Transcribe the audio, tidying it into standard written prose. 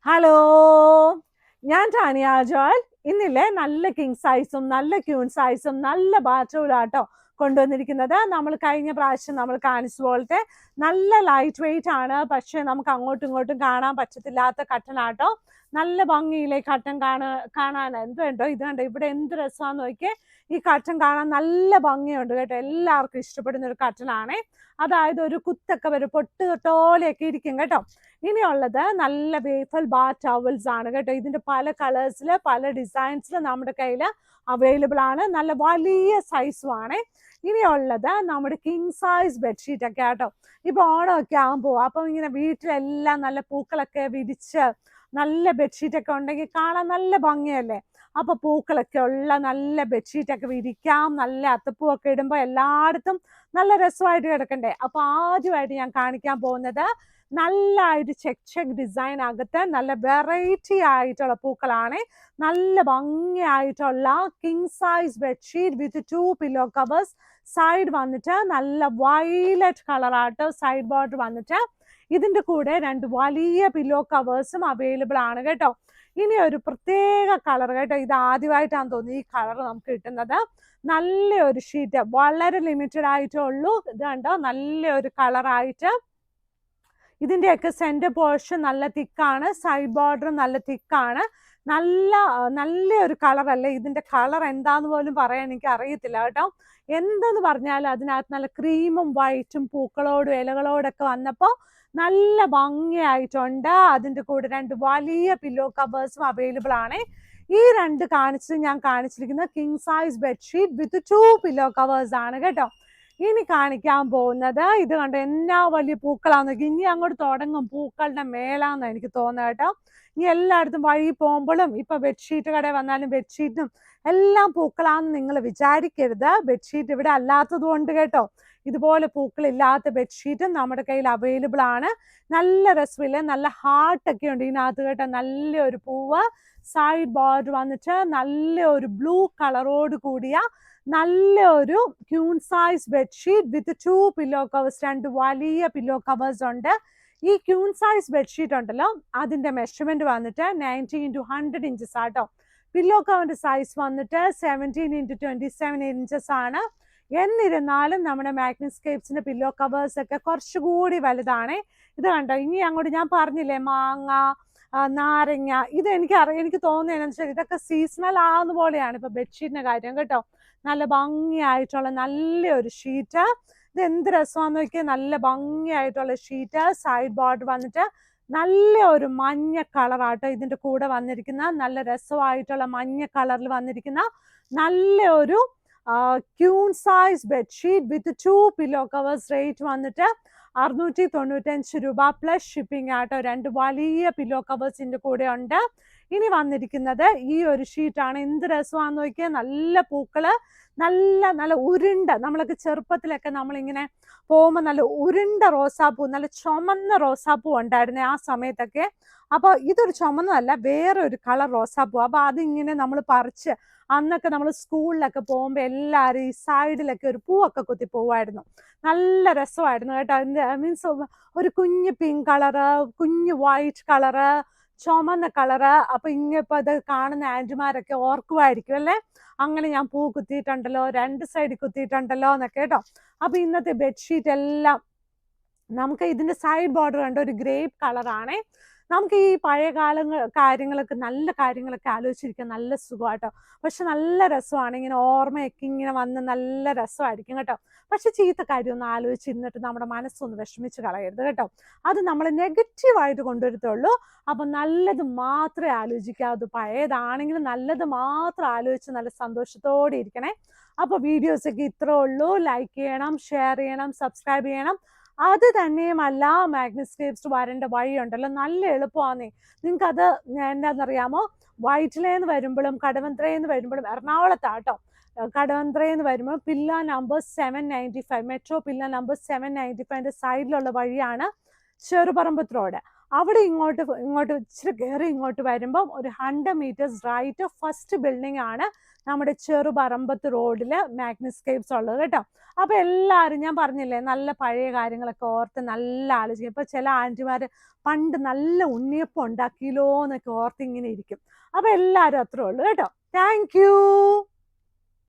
Hello, ഞാൻ Tanya Joel. ഇന്നില്ലേ നല്ല king സൈസും നല്ല ക്യൂൺ സൈസും നല്ല ബാത്റൂമിലാട്ടോ കൊണ്ടുവന്നിരിക്കുന്നത്. നമ്മൾ കഴിഞ്ഞ പ്രാവശ്യം നമ്മൾ കാണിച്ച പോലത്തെ നല്ല ലൈറ്റ് വെയിറ്റ് ആണ്, പക്ഷെ നമുക്ക് അങ്ങോട്ടും ഇങ്ങോട്ടും കാണാൻ പറ്റത്തില്ലാത്ത കട്ടനാട്ടോ. നല്ല ഭംഗിയില്ലേ കട്ടൻ കാണാൻ എന്തുണ്ടോ ഇത് കണ്ടോ, ഇവിടെ എന്ത് രസമാണെന്ന് നോക്കിയേ. ഈ കട്ടൻ കാണാൻ നല്ല ഭംഗിയുണ്ട് കേട്ടോ, എല്ലാവർക്കും ഇഷ്ടപ്പെടുന്ന ഒരു കട്ടനാണേ. അതായത് ഒരു കുത്തൊക്കെ വരും, പൊട്ട് തൊട്ടോലെയൊക്കെ ഇരിക്കും കേട്ടോ. ഇനിയുള്ളത് നല്ല വേഫൽ ബാർ ടവൽസ് ആണ് കേട്ടോ. ഇതിന്റെ പല കളേഴ്സിൽ പല ഡിസൈൻസിൽ നമ്മുടെ കയ്യിൽ അവൈലബിൾ ആണ്. നല്ല വലിയ സൈസും ആണ്. ഇനിയുള്ളത് നമ്മുടെ കിങ് സൈസ് ബെഡ്ഷീറ്റ് ഒക്കെ ആട്ടോ. ഇപ്പൊ ഓണമൊക്കെ ആകുമ്പോൾ അപ്പം ഇങ്ങനെ വീട്ടിലെല്ലാം നല്ല പൂക്കളൊക്കെ വിരിച്ച് നല്ല ബെഡ്ഷീറ്റ് ഒക്കെ ഉണ്ടെങ്കിൽ കാണാൻ നല്ല ഭംഗിയല്ലേ. അപ്പൊ പൂക്കളൊക്കെ ഉള്ള നല്ല ബെഡ്ഷീറ്റ് ഒക്കെ വിരിക്കാം. നല്ല അത്തപ്പൂവൊക്കെ ഇടുമ്പോൾ എല്ലായിടത്തും നല്ല രസമായിട്ട് കിടക്കണ്ടേ. അപ്പൊ ആദ്യമായിട്ട് ഞാൻ കാണിക്കാൻ പോകുന്നത് നല്ലതായിട്ട് ചെക്ക് ഡിസൈൻ അകത്ത് നല്ല വെറൈറ്റി ആയിട്ടുള്ള പൂക്കളാണ്. നല്ല ഭംഗിയായിട്ടുള്ള king size bedsheet with 2 pillow covers. Side വന്നിട്ട് നല്ല വയലറ്റ് കളറായിട്ട് സൈഡ് ബോർഡർ വന്നിട്ട് ഇതിന്റെ കൂടെ 2 വലിയ പില്ലോ കവേഴ്സും അവൈലബിൾ ആണ് കേട്ടോ. ഇനി ഒരു പ്രത്യേക കളർ കേട്ടോ, ഇത് ആദ്യമായിട്ടാണ് തോന്നുന്നു ഈ കളർ നമുക്ക് കിട്ടുന്നത്. നല്ലൊരു ഷീറ്റ്, വളരെ ലിമിറ്റഡ് ആയിട്ടേ ഉള്ളൂ. ഇത് കണ്ടോ, നല്ലൊരു കളറായിട്ട്. ഇതിന്റെയൊക്കെ സെന്റർ പോർഷൻ നല്ല തിക്കാണ്, സൈഡ് ബോർഡർ നല്ല തിക്കാണ്. നല്ല ഒരു കളർ അല്ലേ. ഇതിന്റെ കളർ എന്താന്ന് പോലും പറയാൻ എനിക്ക് അറിയത്തില്ല കേട്ടോ. എന്തെന്ന് പറഞ്ഞാലും അതിനകത്ത് നല്ല ക്രീമും വൈറ്റും പൂക്കളോടും ഇലകളോടൊക്കെ വന്നപ്പോൾ നല്ല ഭംഗിയായിട്ടുണ്ട്. അതിന്റെ കൂടെ 2 വലിയ പില്ലോ കവേഴ്സും അവൈലബിൾ ആണ്. ഈ 2 ഞാൻ കാണിച്ചിരിക്കുന്നത് king size bedsheet with 2 pillow covers ആണ് കേട്ടോ. ഇനി കാണിക്കാൻ പോകുന്നത് ഇത് കണ്ടോ, എന്നാ വലിയ പൂക്കളാന്ന് നോക്കി. ഇനി അങ്ങോട്ട് തുടങ്ങും പൂക്കളുടെ മേളാന്ന് എനിക്ക് തോന്നുന്നത് കേട്ടോ. ഇനി എല്ലായിടത്തും വഴി പോകുമ്പോഴും ഇപ്പൊ ബെഡ്ഷീറ്റ് കടയിൽ വന്നാലും ബെഡ്ഷീറ്റും എല്ലാം പൂക്കളാന്ന് നിങ്ങൾ വിചാരിക്കരുത്. ബെഡ്ഷീറ്റ് ഇവിടെ അല്ലാത്തത് കൊണ്ട് കേട്ടോ. ഇതുപോലെ പൂക്കളില്ലാത്ത ബെഡ്ഷീറ്റും നമ്മുടെ കയ്യിൽ അവൈലബിൾ ആണ്. നല്ല രസമില്ലേ, നല്ല ഹാർട്ടൊക്കെ ഉണ്ട് ഇതിനകത്ത് കേട്ടോ. നല്ലൊരു പൂവ്, സൈഡ് ബോർഡർ വന്നിട്ട് നല്ലൊരു ബ്ലൂ കളറോട് കൂടിയ നല്ലൊരു queen size bedsheet with 2 pillow covers. 2 വലിയ പില്ലോ കവേഴ്സ് ഉണ്ട്. ഈ ക്യൂൺ സൈസ് ബെഡ്ഷീറ്റ് ഉണ്ടല്ലോ, അതിന്റെ മെഷർമെന്റ് വന്നിട്ട് 90 into 100 ഇഞ്ചസ് ആട്ടോ. പില്ലോ കവറിന്റെ സൈസ് വന്നിട്ട് 17 into 27 ഇഞ്ചസ് ആണ്. എന്നിരുന്നാലും നമ്മുടെ മാഗ്നസ്കേപ്സിന്റെ പില്ലോ കവേഴ്സ് ഒക്കെ കുറച്ചുകൂടി വലുതാണ്. ഇത് കണ്ടോ, ഇനി അങ്ങോട്ട് ഞാൻ പറഞ്ഞില്ലേ മാങ്ങ, നാരങ്ങ, ഇത് എനിക്ക് തോന്നുന്നതെന്ന് വെച്ചാൽ ഇതൊക്കെ സീസണൽ ആകുന്ന പോലെയാണ് ഇപ്പൊ ബെഡ്ഷീറ്റിന്റെ കാര്യം കേട്ടോ. നല്ല ഭംഗിയായിട്ടുള്ള നല്ലൊരു ഷീറ്റ്. ഇത് എന്ത് രസമാണെന്ന് നോക്കിയാൽ, നല്ല ഭംഗിയായിട്ടുള്ള ഷീറ്റ്. സൈഡ് ബോർഡർ വന്നിട്ട് നല്ലൊരു മഞ്ഞ കളറാട്ടോ ഇതിന്റെ കൂടെ വന്നിരിക്കുന്ന. നല്ല രസമായിട്ടുള്ള മഞ്ഞ കളറിൽ വന്നിരിക്കുന്ന നല്ലൊരു queen size bedsheet with 2 pillow covers. Rate വന്നിട്ട് 695 രൂപ പ്ലസ് ഷിപ്പിംഗ് ആട്ടോ. 2 വലിയ പില്ലോ കവേഴ്സിന്റെ കൂടെ ഉണ്ട്. ഇനി വന്നിരിക്കുന്നത് ഈ ഒരു ഷീറ്റാണ്. എന്ത് രസമാണെന്ന് നോക്കിയാൽ, നല്ല പൂക്കള്, നല്ല ഉരുണ്ട, നമ്മളൊക്കെ ചെറുപ്പത്തിലൊക്കെ നമ്മളിങ്ങനെ പോകുമ്പോൾ നല്ല ഉരുണ്ട റോസാപ്പൂ, നല്ല ചുമന്ന റോസാപ്പൂ ഉണ്ടായിരുന്നേ ആ സമയത്തൊക്കെ. അപ്പൊ ഇതൊരു ചുമന്നതല്ല, വേറെ ഒരു കളർ റോസാപ്പൂ. അപ്പൊ അതിങ്ങനെ നമ്മൾ പറിച്ച് അന്നൊക്കെ നമ്മൾ സ്കൂളിലൊക്കെ പോകുമ്പോൾ എല്ലാവരും ഈ സൈഡിലൊക്കെ ഒരു പൂവൊക്കെ കുത്തി പോവായിരുന്നു. നല്ല രസമായിരുന്നു കേട്ടോ. അതിന്റെ മീൻസ് ഒരു കുഞ്ഞ് പിങ്ക് കളറ്, കുഞ്ഞ് വൈറ്റ് കളറ്, ചുമന്ന കളറ്. അപ്പൊ ഇപ്പൊ ഇത് കാണുന്ന ആന്റിമാരൊക്കെ ഓർക്കുമായിരിക്കും അല്ലേ, അങ്ങനെ ഞാൻ പൂ കുത്തിയിട്ടുണ്ടല്ലോ, 2 സൈഡിൽ കുത്തിയിട്ടുണ്ടല്ലോ എന്നൊക്കെ കേട്ടോ. അപ്പൊ ഇന്നത്തെ ബെഡ്ഷീറ്റ് എല്ലാം നമുക്ക് ഇതിന്റെ സൈഡ് ബോർഡർ കണ്ട ഒരു ഗ്രേപ്പ് കളറാണേ. നമുക്ക് ഈ പഴയ കാര്യങ്ങളൊക്കെ നല്ല കാര്യങ്ങളൊക്കെ ആലോചിച്ചിരിക്കാൻ നല്ല സുഖമാട്ടോ. പക്ഷെ നല്ല രസമാണ്, ഇങ്ങനെ ഓർമ്മയൊക്കെ ഇങ്ങനെ വന്ന് നല്ല രസമായിരിക്കും കേട്ടോ. പക്ഷെ ചീത്ത കാര്യമൊന്നും ആലോചിച്ചിരുന്നിട്ട് നമ്മുടെ മനസ്സൊന്ന് വിഷമിച്ച് കളയരുത് കേട്ടോ. അത് നമ്മൾ നെഗറ്റീവായിട്ട് കൊണ്ടുവരത്തുള്ളൂ. അപ്പൊ നല്ലത് മാത്രമേ ആലോചിക്കാവൂ. പഴയതാണെങ്കിലും നല്ലത് മാത്രം ആലോചിച്ച് നല്ല സന്തോഷത്തോടെ ഇരിക്കണേ. അപ്പൊ വീഡിയോസൊക്കെ ഇത്രേ ഉള്ളൂ. ലൈക്ക് ചെയ്യണം, ഷെയർ ചെയ്യണം, സബ്സ്ക്രൈബ് ചെയ്യണം. അത് തന്നെയുമല്ല, മാഗ്നസ്കേപ്സ് വരേണ്ട വഴിയുണ്ടല്ലോ, നല്ല എളുപ്പമാണ്. നിങ്ങൾക്കത് എന്താണെന്നറിയാമോ, വൈറ്റിലേന്ന് വരുമ്പോഴും കടവന്ത്രയെന്ന് വരുമ്പോഴും എറണാകുളത്താട്ടോ. കടവന്ത്രയെന്ന് വരുമ്പോൾ പില്ല നമ്പർ 795, മെട്രോ പില്ല നമ്പർ 795 സൈഡിലുള്ള വഴിയാണ് ചെറുപറമ്പത്ത് റോഡ്. അവിടെ ഇങ്ങോട്ട് ഇച്ചിരി കയറി ഇങ്ങോട്ട് വരുമ്പം ഒരു 100 meters റൈറ്റ് ഫസ്റ്റ് ബിൽഡിംഗ് ആണ് നമ്മുടെ ചെറുപറമ്പത്ത് റോഡിൽ മാഗ്നിസ്കേപ്സ് ഉള്ളത് കേട്ടോ. അപ്പൊ എല്ലാവരും ഞാൻ പറഞ്ഞില്ലേ നല്ല പഴയ കാര്യങ്ങളൊക്കെ ഓർത്ത് നല്ല ആലോചിക്കും. ഇപ്പൊ ചില ആന്റിമാര് പണ്ട് നല്ല ഉണ്ണിയപ്പം ഉണ്ടാക്കിയല്ലോ എന്നൊക്കെ ഓർത്ത് ഇങ്ങനെ ഇരിക്കും. അപ്പൊ എല്ലാവരും അത്രേ ഉള്ളൂ കേട്ടോ. Thank you.